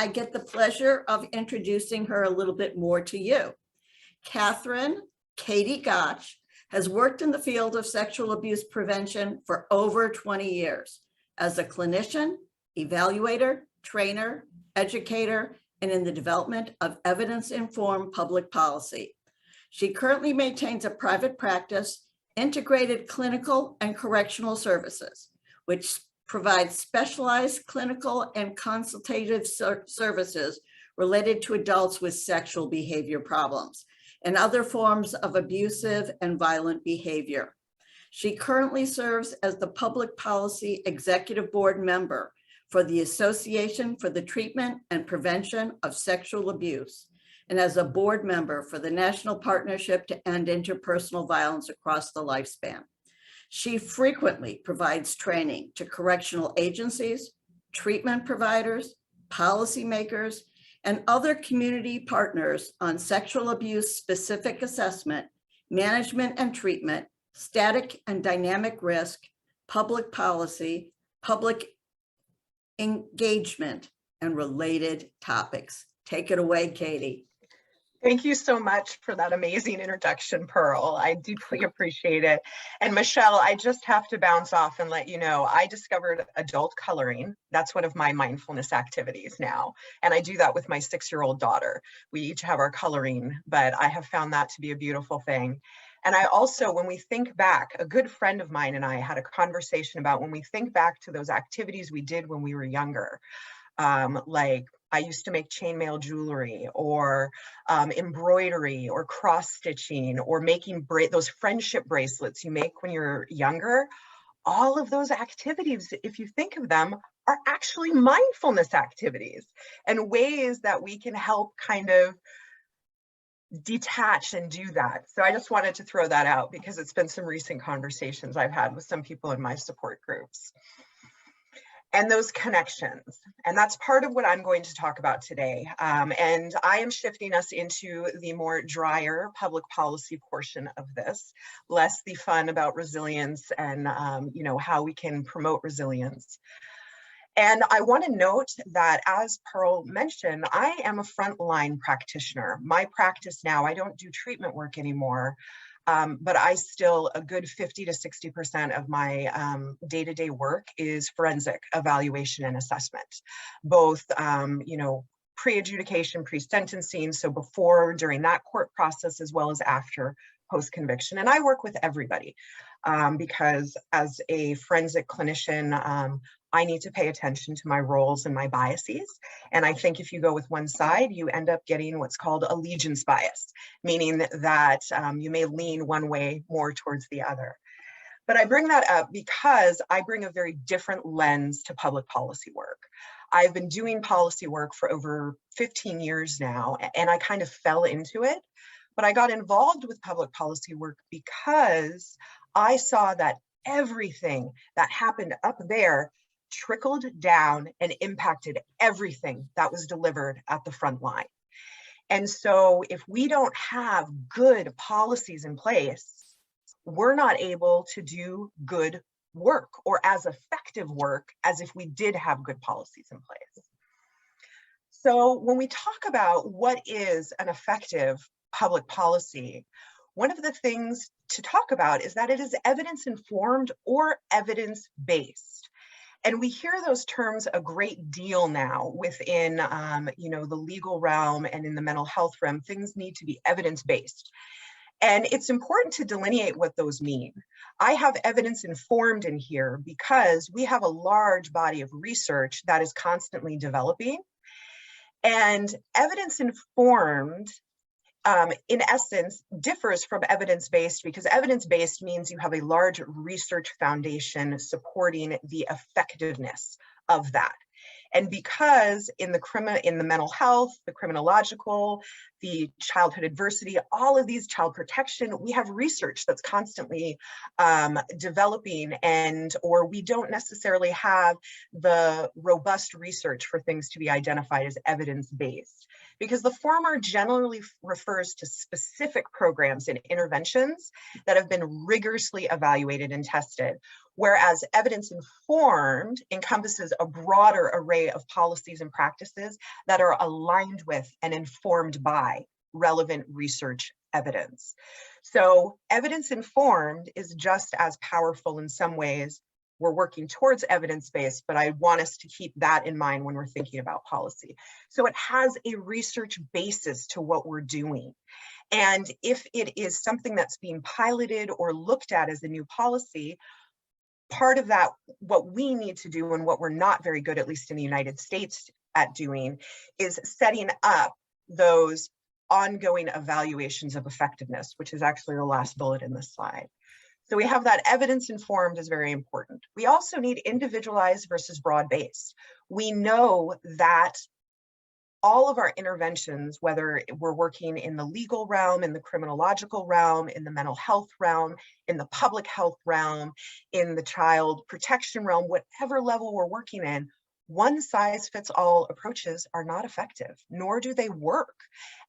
I get the pleasure of introducing her a little bit more to you. Catherine Katie Gotch has worked in the field of sexual abuse prevention for over 20 years as a clinician, evaluator, trainer, educator, and in the development of evidence-informed public policy. She currently maintains a private practice, integrated clinical and correctional services, which provides specialized clinical and consultative services related to adults with sexual behavior problems and other forms of abusive and violent behavior. She currently serves as the Public Policy Executive Board member for the Association for the Treatment and Prevention of Sexual Abuse, and as a board member for the National Partnership to End Interpersonal Violence Across the Lifespan. She frequently provides training to correctional agencies, treatment providers, policymakers, and other community partners on sexual abuse specific assessment, management and treatment, static and dynamic risk, public policy, public engagement, and related topics. Take it away, Katie. Thank you so much for that amazing introduction, Pearl. I deeply appreciate it. And Michelle, I just have to bounce off and let you know, I discovered adult coloring. That's one of my mindfulness activities now. And I do that with my 6-year-old daughter. We each have our coloring, but I have found that to be a beautiful thing. And I also, when we think back, a good friend of mine and I had a conversation about when we think back to those activities we did when we were younger, like I used to make chainmail jewelry or embroidery or cross stitching or making those friendship bracelets you make when you're younger. All of those activities, if you think of them, are actually mindfulness activities and ways that we can help kind of detach and do that. So I just wanted to throw that out because it's been some recent conversations I've had with some people in my support groups. And those connections. And that's part of what I'm going to talk about today. And I am shifting us into the more drier public policy portion of this, less the fun about resilience and how we can promote resilience. And I want to note that, as Pearl mentioned, I am a frontline practitioner. My practice now, I don't do treatment work anymore. But I still, a good 50 to 60% of my day-to-day work is forensic evaluation and assessment, both, pre-adjudication, pre-sentencing, so before, during that court process, as well as after post-conviction. And I work with everybody because as a forensic clinician, I need to pay attention to my roles and my biases. And I think if you go with one side, you end up getting what's called allegiance bias, meaning that you may lean one way more towards the other. But I bring that up because I bring a very different lens to public policy work. I've been doing policy work for over 15 years now, and I kind of fell into it. But I got involved with public policy work because I saw that everything that happened up there trickled down and impacted everything that was delivered at the front line. And so if we don't have good policies in place, we're not able to do good work or as effective work as if we did have good policies in place. So when we talk about what is an effective public policy, one of the things to talk about is that it is evidence-informed or evidence-based. And we hear those terms a great deal now within the legal realm and in the mental health realm. Things need to be evidence-based. And it's important to delineate what those mean. I have evidence-informed in here because we have a large body of research that is constantly developing. And evidence-informed, in essence, differs from evidence-based because evidence-based means you have a large research foundation supporting the effectiveness of that. And because in the mental health, the criminological, the childhood adversity, all of these child protection, we have research that's constantly developing, or we don't necessarily have the robust research for things to be identified as evidence-based. Because the former generally refers to specific programs and interventions that have been rigorously evaluated and tested, Whereas evidence-informed encompasses a broader array of policies and practices that are aligned with and informed by relevant research evidence. So evidence-informed is just as powerful in some ways. We're working towards evidence-based, but I want us to keep that in mind when we're thinking about policy. So it has a research basis to what we're doing. And if it is something that's being piloted or looked at as a new policy, part of that, what we need to do and what we're not very good, at least in the United States, at doing, is setting up those ongoing evaluations of effectiveness, which is actually the last bullet in this slide. So we have that evidence-informed is very important. We also need individualized versus broad-based. We know that all of our interventions, whether we're working in the legal realm, in the criminological realm, in the mental health realm, in the public health realm, in the child protection realm, whatever level we're working in, one-size-fits-all approaches are not effective, nor do they work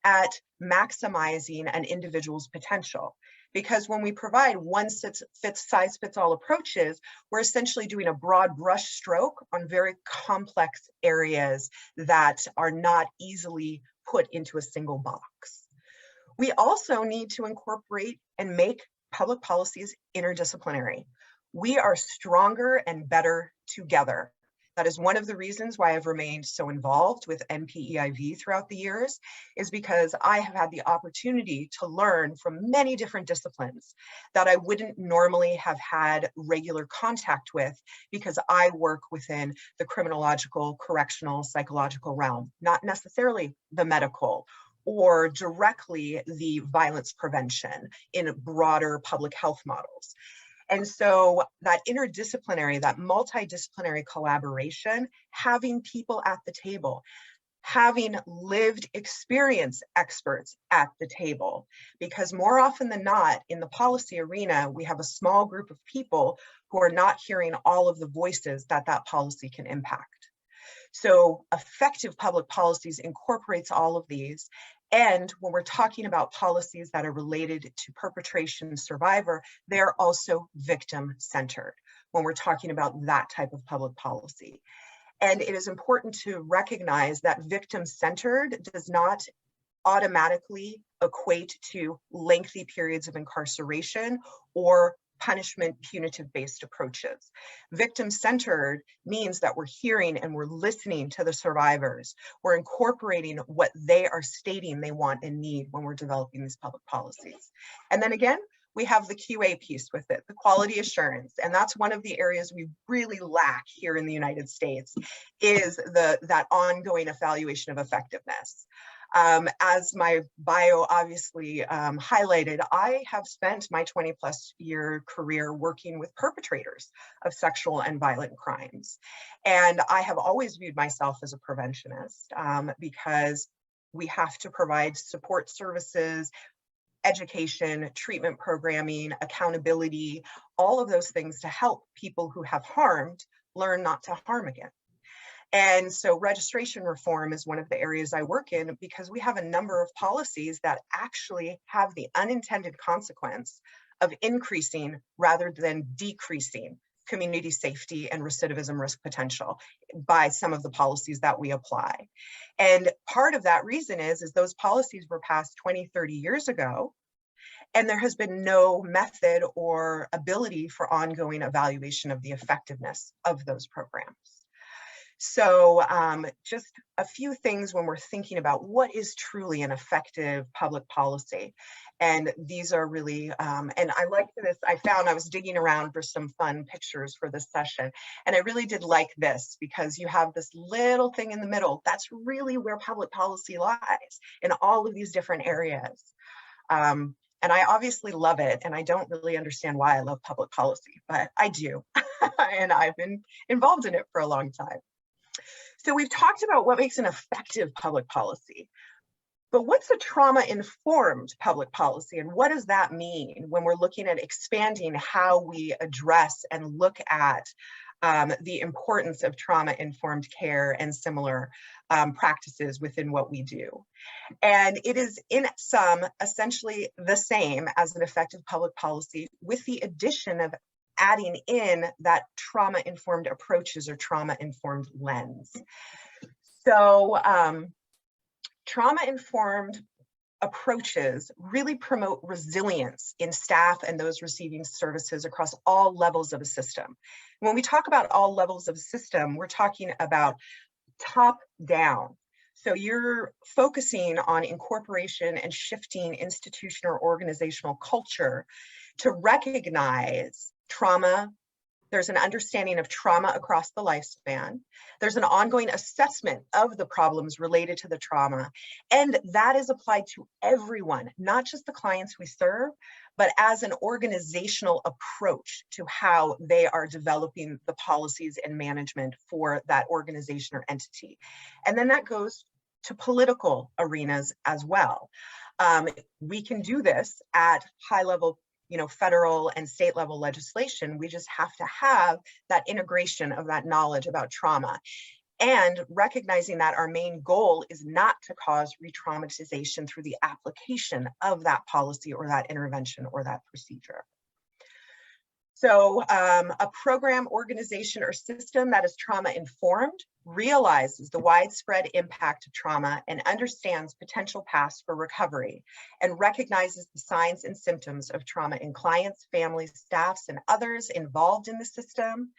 at maximizing an individual's potential. Because when we provide one-size-fits-all approaches, we're essentially doing a broad brush stroke on very complex areas that are not easily put into a single box. We also need to incorporate and make public policies interdisciplinary. We are stronger and better together. That is one of the reasons why I've remained so involved with NPEIV throughout the years, is because I have had the opportunity to learn from many different disciplines that I wouldn't normally have had regular contact with, because I work within the criminological, correctional, psychological realm, not necessarily the medical or directly the violence prevention in broader public health models. And so that interdisciplinary, that multidisciplinary collaboration, having people at the table, having lived experience experts at the table, because more often than not in the policy arena, we have a small group of people who are not hearing all of the voices that that policy can impact. So effective public policies incorporates all of these. And when we're talking about policies that are related to perpetration survivor, they're also victim-centered when we're talking about that type of public policy. And it is important to recognize that victim-centered does not automatically equate to lengthy periods of incarceration or punishment punitive-based approaches. Victim-centered means that we're hearing and we're listening to the survivors. We're incorporating what they are stating they want and need when we're developing these public policies. And then again, we have the QA piece with it, the quality assurance. And that's one of the areas we really lack here in the United States, is that ongoing evaluation of effectiveness. As my bio obviously highlighted, I have spent my 20+ year career working with perpetrators of sexual and violent crimes. And I have always viewed myself as a preventionist because we have to provide support services, education, treatment programming, accountability, all of those things to help people who have harmed learn not to harm again. And so registration reform is one of the areas I work in, because we have a number of policies that actually have the unintended consequence of increasing rather than decreasing community safety and recidivism risk potential by some of the policies that we apply. And part of that reason is those policies were passed 20, 30 years ago, and there has been no method or ability for ongoing evaluation of the effectiveness of those programs. So just a few things when we're thinking about what is truly an effective public policy. And these are really, and I like this, I was digging around for some fun pictures for this session. And I really did like this, because you have this little thing in the middle. That's really where public policy lies, in all of these different areas. And I obviously love it. And I don't really understand why I love public policy, but I do. And I've been involved in it for a long time. So we've talked about what makes an effective public policy, but what's a trauma-informed public policy, and what does that mean when we're looking at expanding how we address and look at the importance of trauma-informed care and similar practices within what we do? And it is in sum essentially the same as an effective public policy, with the addition of adding in that trauma-informed approaches or trauma-informed lens. So trauma-informed approaches really promote resilience in staff and those receiving services across all levels of a system. When we talk about all levels of a system, we're talking about top down. So you're focusing on incorporation and shifting institutional or organizational culture to recognize trauma. There's an understanding of trauma across the lifespan. There's an ongoing assessment of the problems related to the trauma. And that is applied to everyone, not just the clients we serve, but as an organizational approach to how they are developing the policies and management for that organization or entity. And then that goes to political arenas as well. We can do this at high level, federal and state level legislation. We just have to have that integration of that knowledge about trauma and recognizing that our main goal is not to cause re-traumatization through the application of that policy or that intervention or that procedure. So a program, organization, or system that is trauma-informed realizes the widespread impact of trauma and understands potential paths for recovery and recognizes the signs and symptoms of trauma in clients, families, staffs, and others involved in the system,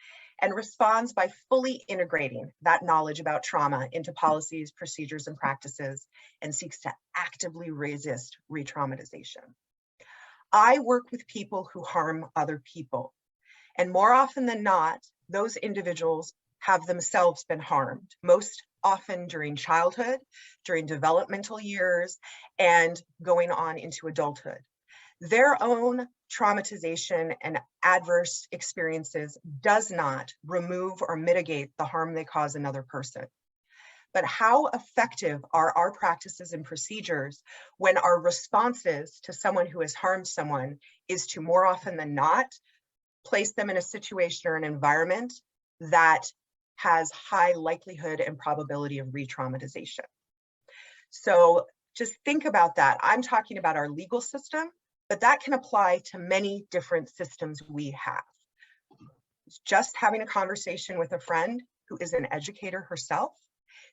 and responds by fully integrating that knowledge about trauma into policies, procedures, and practices, and seeks to actively resist re-traumatization. I work with people who harm other people. And more often than not, those individuals have themselves been harmed, most often during childhood, during developmental years, and going on into adulthood. Their own traumatization and adverse experiences does not remove or mitigate the harm they cause another person. But how effective are our practices and procedures when our responses to someone who has harmed someone is to, more often than not, place them in a situation or an environment that has high likelihood and probability of re-traumatization. So just think about that. I'm talking about our legal system, but that can apply to many different systems we have. Just having a conversation with a friend who is an educator herself.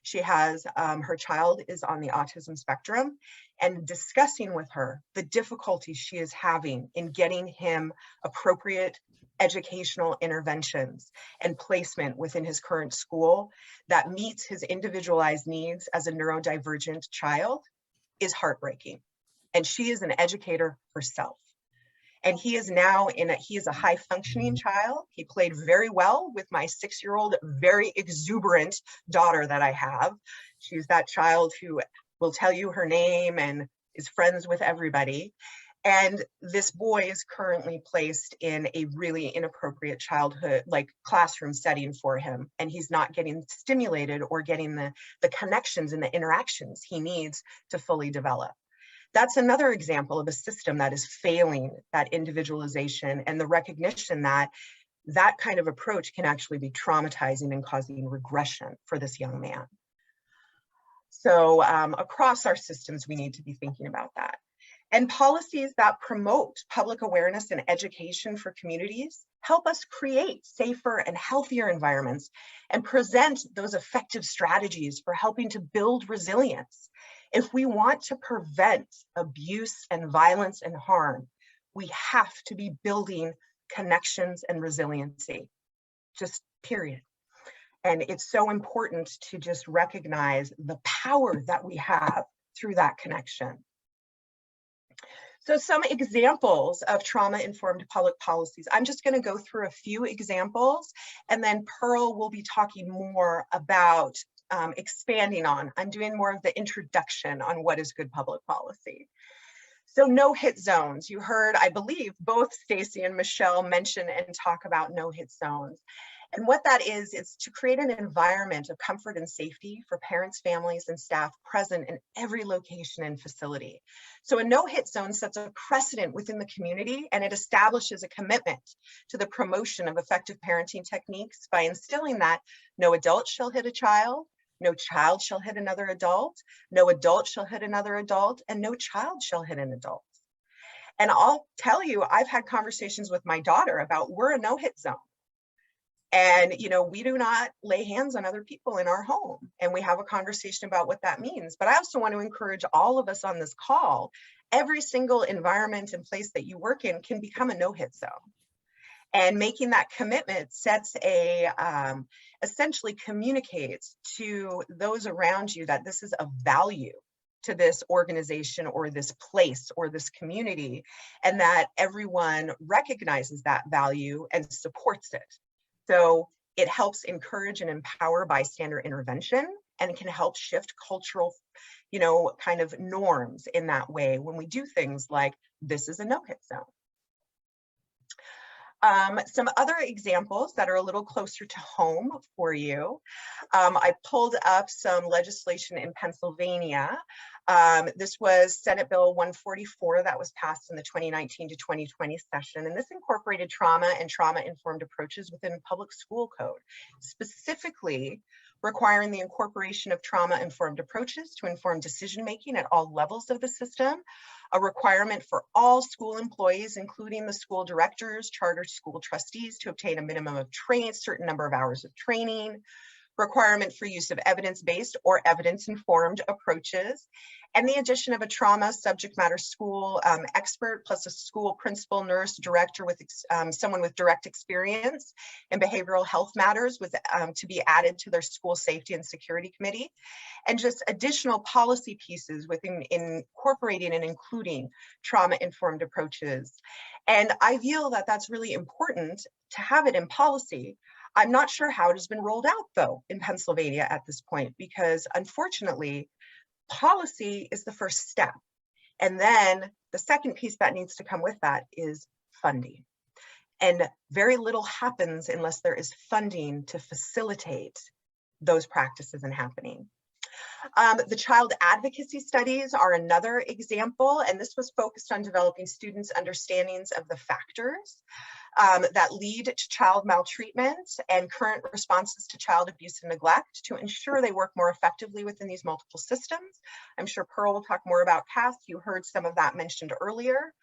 She has, her child is on the autism spectrum, and discussing with her the difficulties she is having in getting him appropriate educational interventions and placement within his current school that meets his individualized needs as a neurodivergent child is heartbreaking. And she is an educator herself. And he is now he is a high functioning child. He played very well with my 6-year-old, very exuberant daughter that I have. She's that child who will tell you her name and is friends with everybody. And this boy is currently placed in a really inappropriate childhood, like classroom setting for him. And he's not getting stimulated or getting the connections and the interactions he needs to fully develop. That's another example of a system that is failing that individualization and the recognition that that kind of approach can actually be traumatizing and causing regression for this young man. So across our systems, we need to be thinking about that. And policies that promote public awareness and education for communities help us create safer and healthier environments and present those effective strategies for helping to build resilience. If we want to prevent abuse and violence and harm, we have to be building connections and resiliency, just period. And it's so important to just recognize the power that we have through that connection. So some examples of trauma-informed public policies. I'm just going to go through a few examples, and then Pearl will be talking more about expanding on. I'm doing more of the introduction on what is good public policy. So no-hit zones. You heard, I believe, both Stacy and Michelle mention and talk about no-hit zones. And what that is to create an environment of comfort and safety for parents, families, and staff present in every location and facility. So a no-hit zone sets a precedent within the community, and it establishes a commitment to the promotion of effective parenting techniques by instilling that no adult shall hit a child, no child shall hit another adult, no adult shall hit another adult, and no child shall hit an adult. And I'll tell you, I've had conversations with my daughter about we're a no-hit zone. And, you know, we do not lay hands on other people in our home. And we have a conversation about what that means. But I also want to encourage all of us on this call, every single environment and place that you work in can become a no-hit zone. And making that commitment sets a, essentially communicates to those around you that this is of value to this organization or this place or this community, and that everyone recognizes that value and supports it. So it helps encourage and empower bystander intervention, and can help shift cultural, you know, kind of norms in that way when we do things like this is a no-hit zone. Some other examples that are a little closer to home for you. I pulled up some legislation in Pennsylvania. This was Senate Bill 144 that was passed in the 2019 to 2020 session. And this incorporated trauma and trauma-informed approaches within public school code, specifically requiring the incorporation of trauma-informed approaches to inform decision-making at all levels of the system, a requirement for all school employees, including the school directors, charter school trustees, to obtain a minimum of certain number of hours of training, requirement for use of evidence-based or evidence-informed approaches, and the addition of a trauma subject matter school expert plus a school principal, nurse, director with someone with direct experience in behavioral health matters was to be added to their school safety and security committee, and just additional policy pieces within incorporating and including trauma-informed approaches. And I feel that that's really important to have it in policy. I'm not sure how it has been rolled out, though, in Pennsylvania at this point, because unfortunately, policy is the first step. And then the second piece that needs to come with that is funding. And very little happens unless there is funding to facilitate those practices and happening. The child advocacy studies are another example, and this was focused on developing students' understandings of the factors that lead to child maltreatment and current responses to child abuse and neglect to ensure they work more effectively within these multiple systems. I'm sure Pearl will talk more about CAST. You heard some of that mentioned earlier.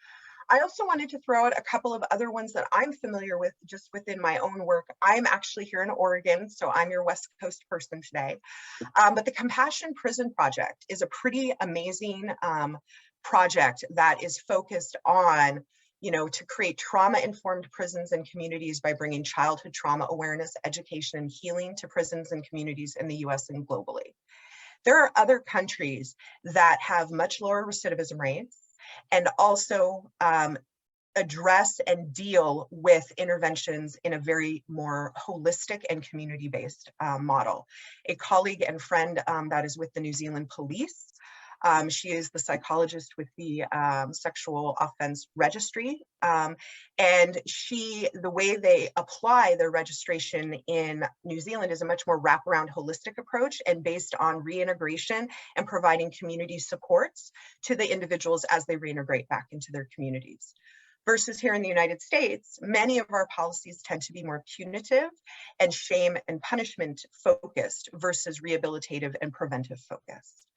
I also wanted to throw out a couple of other ones that I'm familiar with just within my own work. I'm actually here in Oregon, so I'm your West Coast person today. But the Compassion Prison Project is a pretty amazing project that is focused on, you know, to create trauma-informed prisons and communities by bringing childhood trauma awareness, education, and healing to prisons and communities in the US and globally. There are other countries that have much lower recidivism rates and also address and deal with interventions in a very more holistic and community-based model. A colleague and friend that is with the New Zealand Police, she is the psychologist with the Sexual Offense Registry, and the way they apply their registration in New Zealand is a much more wraparound holistic approach and based on reintegration and providing community supports to the individuals as they reintegrate back into their communities. Versus here in the United States, many of our policies tend to be more punitive and shame and punishment focused versus rehabilitative and preventive focused.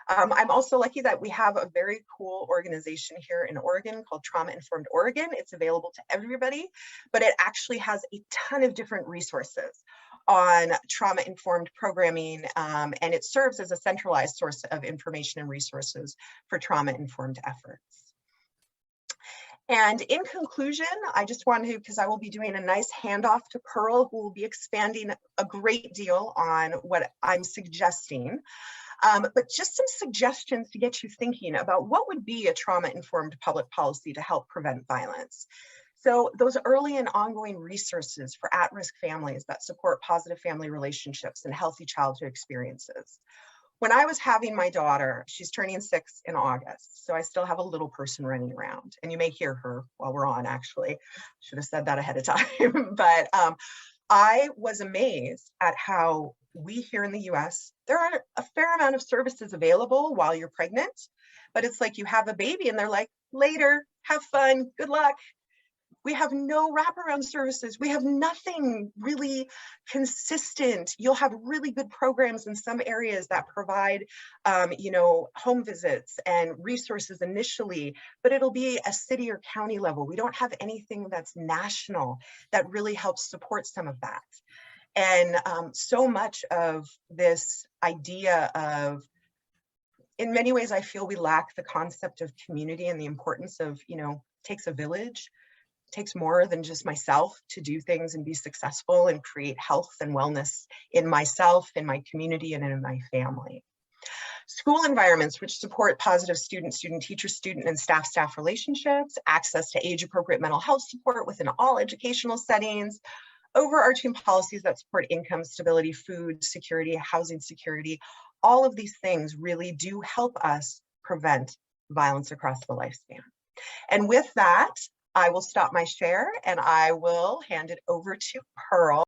I'm also lucky that we have a very cool organization here in Oregon called Trauma Informed Oregon. It's available to everybody, but it actually has a ton of different resources on trauma-informed programming, and it serves as a centralized source of information and resources for trauma-informed efforts. And in conclusion, I just want to, because I will be doing a nice handoff to Pearl, who will be expanding a great deal on what I'm suggesting. But just some suggestions to get you thinking about what would be a trauma-informed public policy to help prevent violence. So those early and ongoing resources for at-risk families that support positive family relationships and healthy childhood experiences. When I was having my daughter, she's turning 6 in August, so I still have a little person running around, and you may hear her while we're on, actually. Should have said that ahead of time, but I was amazed at how we here in the US, there are a fair amount of services available while you're pregnant, but it's like you have a baby and they're like, later, have fun, good luck. We have no wraparound services. We have nothing really consistent. You'll have really good programs in some areas that provide, you know, home visits and resources initially, but it'll be a city or county level. We don't have anything that's national that really helps support some of that. And so much of this idea of, in many ways, I feel we lack the concept of community and the importance of, you know, takes a village. Takes more than just myself to do things and be successful and create health and wellness in myself, in my community, and in my family. School environments which support positive student-teacher, student and staff relationships, access to age-appropriate mental health support within all educational settings, overarching policies that support income stability, food security, housing security. All of these things really do help us prevent violence across the lifespan. And with that, I will stop my share and I will hand it over to Pearl.